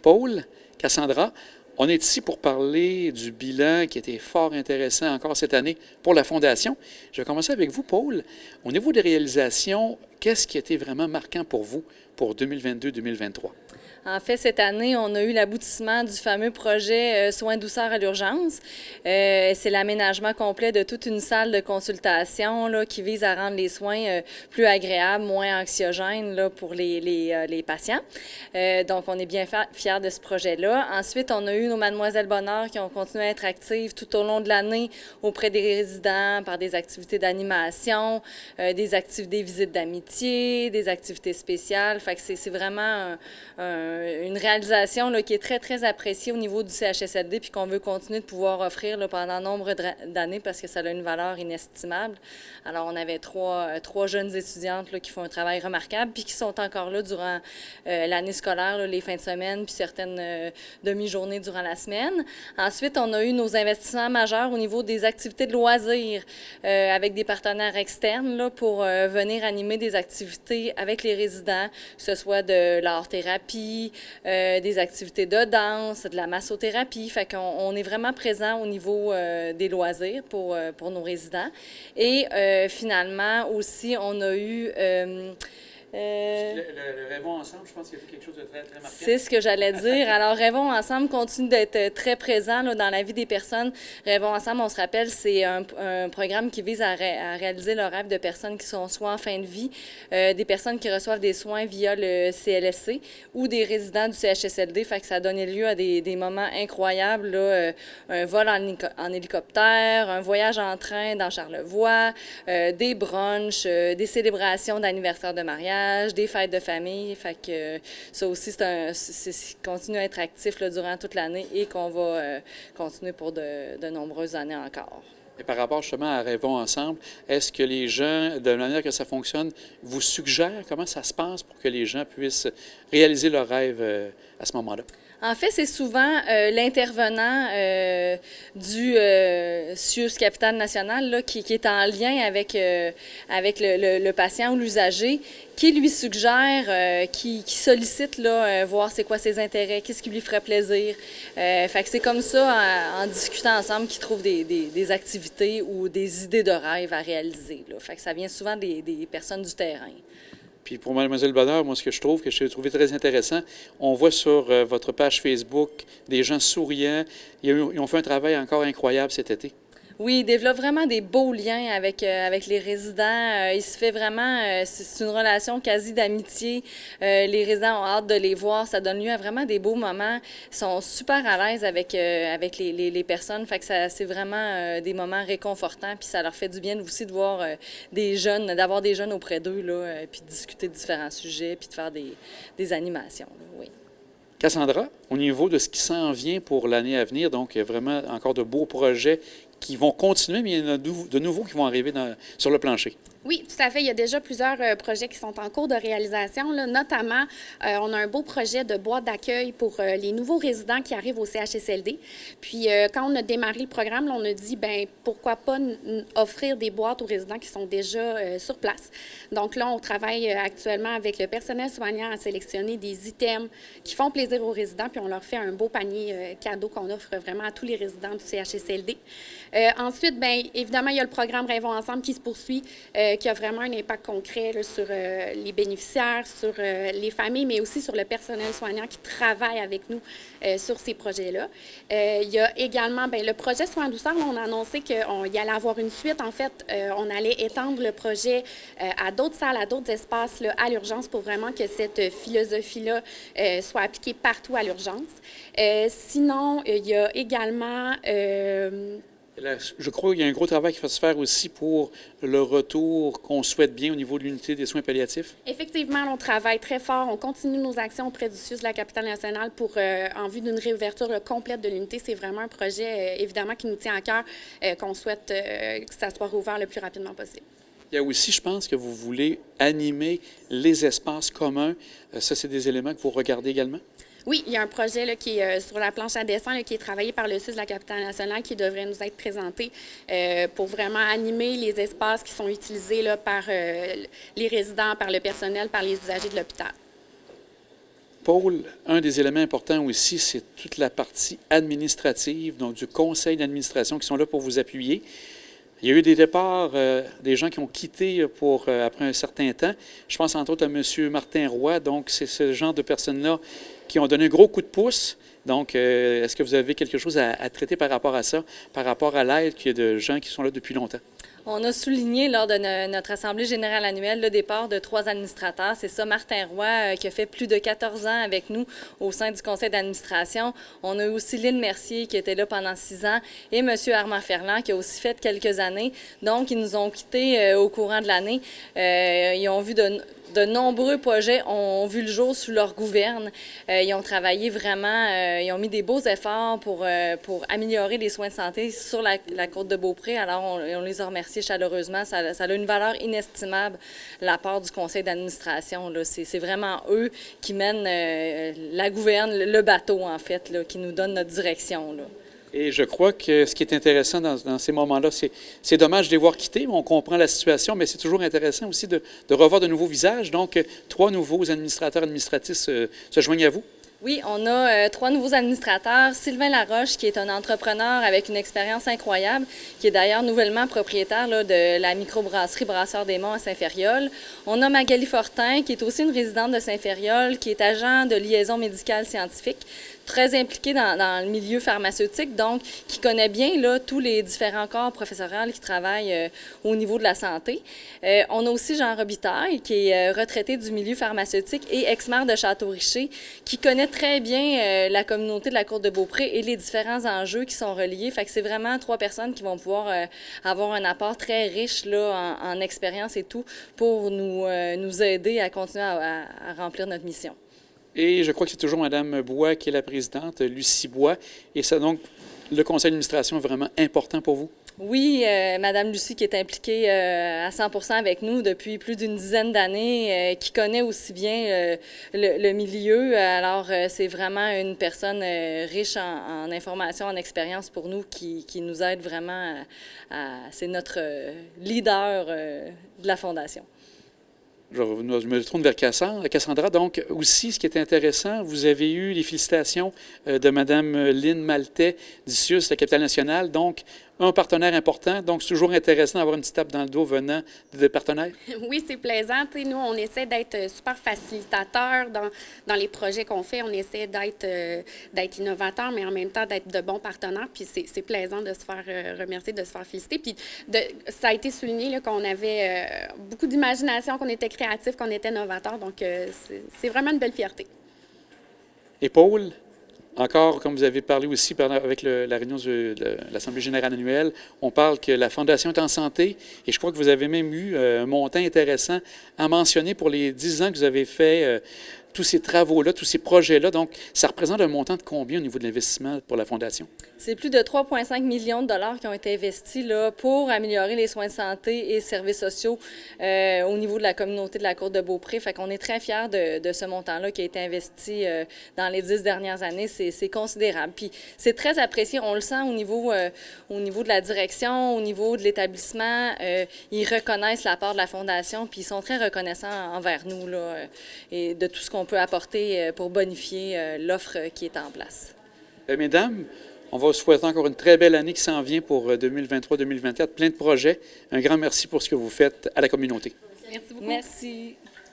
Paul, Cassandra, on est ici pour parler du bilan qui était fort intéressant encore cette année pour la Fondation. Je vais commencer avec vous, Paul. Au niveau des réalisations, qu'est-ce qui a été vraiment marquant pour vous pour 2022-2023? En fait, cette année, on a eu l'aboutissement du fameux projet Soins douceur à l'urgence. C'est l'aménagement complet de toute une salle de consultation là, qui vise à rendre les soins plus agréables, moins anxiogènes là, pour les patients. Donc, on est bien fiers de ce projet-là. Ensuite, on a eu nos Mademoiselles Bonheur qui ont continué à être actives tout au long de l'année auprès des résidents par des activités d'animation, des visites d'amitié, des activités spéciales. Fait que c'est vraiment une réalisation là, qui est très, très appréciée au niveau du CHSLD puis qu'on veut continuer de pouvoir offrir là, pendant nombre d'années parce que ça a une valeur inestimable. Alors, on avait trois jeunes étudiantes là, qui font un travail remarquable puis qui sont encore là durant l'année scolaire, là, les fins de semaine puis certaines demi-journées durant la semaine. Ensuite, on a eu nos investissements majeurs au niveau des activités de loisirs avec des partenaires externes là, pour venir animer des activités avec les résidents, que ce soit de l'art-thérapie, des activités de danse, de la massothérapie. Fait qu'on est vraiment présent au niveau des loisirs pour nos résidents. Et finalement, aussi, on a eu... Le Rêvons ensemble, je pense qu'il y a quelque chose de très, très marquant. C'est ce que j'allais dire. Alors, Rêvons ensemble continue d'être très présent là, dans la vie des personnes. Rêvons ensemble, on se rappelle, c'est un programme qui vise à réaliser le rêve de personnes qui sont soit en fin de vie, des personnes qui reçoivent des soins via le CLSC ou des résidents du CHSLD. Fait que ça a donné lieu à des moments incroyables, là, un vol en hélicoptère, un voyage en train dans Charlevoix, des brunchs, des célébrations d'anniversaire de mariage, des fêtes de famille. Fait que ça aussi, continue à être actif là, durant toute l'année et qu'on va continuer pour de nombreuses années encore. Et par rapport justement à Rêvons ensemble, est-ce que les gens, de la manière que ça fonctionne, vous suggèrent comment ça se passe pour que les gens puissent réaliser leurs rêves à ce moment-là? En fait, c'est souvent l'intervenant du CIUS Capitale Nationale là, qui est en lien avec le patient ou l'usager, qui lui suggère, qui sollicite là, voir c'est quoi ses intérêts, qu'est-ce qui lui ferait plaisir. Fait que c'est comme ça, en discutant ensemble, qu'ils trouvent des activités ou des idées de rêve à réaliser. Là. Fait que ça vient souvent des personnes du terrain. Puis pour Mademoiselle Bonheur, moi, ce que j'ai trouvé très intéressant, on voit sur votre page Facebook des gens souriants. Ils ont fait un travail encore incroyable cet été. Oui, il développe vraiment des beaux liens avec les résidents. Il se fait vraiment, c'est une relation quasi d'amitié. Les résidents ont hâte de les voir. Ça donne lieu à vraiment des beaux moments. Ils sont super à l'aise avec les personnes. Fait que c'est vraiment des moments réconfortants. Puis ça leur fait du bien aussi de voir d'avoir des jeunes auprès d'eux, là, puis de discuter de différents sujets, puis de faire des animations. Là, oui. Cassandra, au niveau de ce qui s'en vient pour l'année à venir, donc il y a vraiment encore de beaux projets qui vont continuer, mais il y en a de nouveaux qui vont arriver sur le plancher. Oui, tout à fait. Il y a déjà plusieurs projets qui sont en cours de réalisation. Là. Notamment, on a un beau projet de boîte d'accueil pour les nouveaux résidents qui arrivent au CHSLD. Puis, quand on a démarré le programme, là, on a dit, ben pourquoi pas offrir des boîtes aux résidents qui sont déjà sur place. Donc là, on travaille actuellement avec le personnel soignant à sélectionner des items qui font plaisir aux résidents, puis on leur fait un beau panier cadeau qu'on offre vraiment à tous les résidents du CHSLD. Ensuite, bien évidemment, il y a le programme Rêvons ensemble qui se poursuit, qui a vraiment un impact concret là, sur les bénéficiaires, sur les familles, mais aussi sur le personnel soignant qui travaille avec nous sur ces projets-là. Il y a également bien, le projet Soins douceur. On a annoncé qu'il allait avoir une suite. En fait, on allait étendre le projet à d'autres salles, à d'autres espaces là, à l'urgence pour vraiment que cette philosophie-là soit appliquée partout à l'urgence. Sinon, il y a également... Là, je crois qu'il y a un gros travail qui va se faire aussi pour le retour qu'on souhaite bien au niveau de l'unité des soins palliatifs. Effectivement, on travaille très fort. On continue nos actions auprès du CIUS de la capitale nationale en vue d'une réouverture complète de l'unité. C'est vraiment un projet, évidemment, qui nous tient à cœur, qu'on souhaite que ça soit rouvert le plus rapidement possible. Il y a aussi, je pense, que vous voulez animer les espaces communs. Ça, c'est des éléments que vous regardez également? Oui, il y a un projet là, qui est sur la planche à dessin, là, qui est travaillé par le CIUS de la capitale nationale, qui devrait nous être présenté pour vraiment animer les espaces qui sont utilisés là, par les résidents, par le personnel, par les usagers de l'hôpital. Paul, un des éléments importants aussi, c'est toute la partie administrative, donc du conseil d'administration qui sont là pour vous appuyer. Il y a eu des départs, des gens qui ont quitté après un certain temps. Je pense entre autres à M. Martin Roy. Donc, c'est ce genre de personnes-là qui ont donné un gros coup de pouce. Donc, est-ce que vous avez quelque chose à traiter par rapport à ça, par rapport à l'aide qu'il y a de gens qui sont là depuis longtemps? On a souligné lors de notre Assemblée générale annuelle le départ de 3 administrateurs. C'est ça, Martin Roy, qui a fait plus de 14 ans avec nous au sein du conseil d'administration. On a eu aussi Lynn Mercier, qui était là pendant 6 ans, et M. Armand Ferland, qui a aussi fait quelques années. Donc, ils nous ont quittés au courant de l'année. Ils ont vu de nombreux projets ont vu le jour sous leur gouverne. Ils ont travaillé vraiment, ils ont mis des beaux efforts pour améliorer les soins de santé sur la côte de Beaupré. Alors, on les a remerciés chaleureusement. Ça a une valeur inestimable, la part du conseil d'administration. C'est vraiment eux qui mènent la gouverne, le bateau, en fait, là, qui nous donne notre direction, là. Et je crois que ce qui est intéressant dans ces moments-là, c'est dommage de les voir quitter, on comprend la situation, mais c'est toujours intéressant aussi de revoir de nouveaux visages. Donc, 3 nouveaux administrateurs administratifs se joignent à vous. Oui, on a 3 nouveaux administrateurs. Sylvain Laroche, qui est un entrepreneur avec une expérience incroyable, qui est d'ailleurs nouvellement propriétaire là, de la microbrasserie Brasseur des Monts à Saint-Ferriol. On a Magali Fortin, qui est aussi une résidente de Saint-Ferriol, qui est agent de liaison médicale scientifique, très impliquée dans le milieu pharmaceutique, donc qui connaît bien là, tous les différents corps professoraux qui travaillent au niveau de la santé. On a aussi Jean Robitaille, qui est retraité du milieu pharmaceutique et ex-maire de Château-Richer, qui connaît très bien la communauté de la Côte de Beaupré et les différents enjeux qui sont reliés. Fait que c'est vraiment 3 personnes qui vont pouvoir avoir un apport très riche là, en expérience et tout pour nous aider à continuer à remplir notre mission. Et je crois que c'est toujours Mme Bois qui est la présidente, Lucie Bois. Et ça, donc, le conseil d'administration est vraiment important pour vous? Oui, Mme Lucie qui est impliquée à 100% avec nous depuis plus d'une dizaine d'années, qui connaît aussi bien le milieu. Alors, c'est vraiment une personne riche en informations, en expérience pour nous qui nous aide vraiment c'est notre leader de la Fondation. Je me tourne vers Cassandra. Donc, aussi, ce qui est intéressant, vous avez eu les félicitations de Mme Lynn Maltais d'ICIUS, la capitale nationale. Donc, un partenaire important. Donc, c'est toujours intéressant d'avoir une petite tape dans le dos venant de partenaires. Oui, c'est plaisant. T'sais, nous, on essaie d'être super facilitateurs dans les projets qu'on fait. On essaie d'être innovateurs, mais en même temps d'être de bons partenaires. Puis c'est plaisant de se faire remercier, de se faire féliciter. Puis ça a été souligné là, qu'on avait beaucoup d'imagination, qu'on était créatifs, qu'on était novateurs. Donc, c'est vraiment une belle fierté. Et Paul? Encore, comme vous avez parlé aussi avec la réunion de l'Assemblée générale annuelle, on parle que la Fondation est en santé et je crois que vous avez même eu un montant intéressant à mentionner pour les 10 ans que vous avez fait tous ces travaux-là, tous ces projets-là. Donc, ça représente un montant de combien au niveau de l'investissement pour la Fondation? C'est plus de 3,5 millions de dollars qui ont été investis là, pour améliorer les soins de santé et services sociaux au niveau de la communauté de la Côte de Beaupré. Fait qu'on est très fiers de ce montant-là qui a été investi dans les 10 dernières années. C'est considérable. Puis c'est très apprécié. On le sent au niveau de la direction, au niveau de l'établissement. Ils reconnaissent l'apport de la Fondation, puis ils sont très reconnaissants envers nous là, et de tout ce qu'on peut apporter pour bonifier l'offre qui est en place. Mesdames, on va vous souhaiter encore une très belle année qui s'en vient pour 2023-2024. Plein de projets. Un grand merci pour ce que vous faites à la communauté. Merci beaucoup. Merci.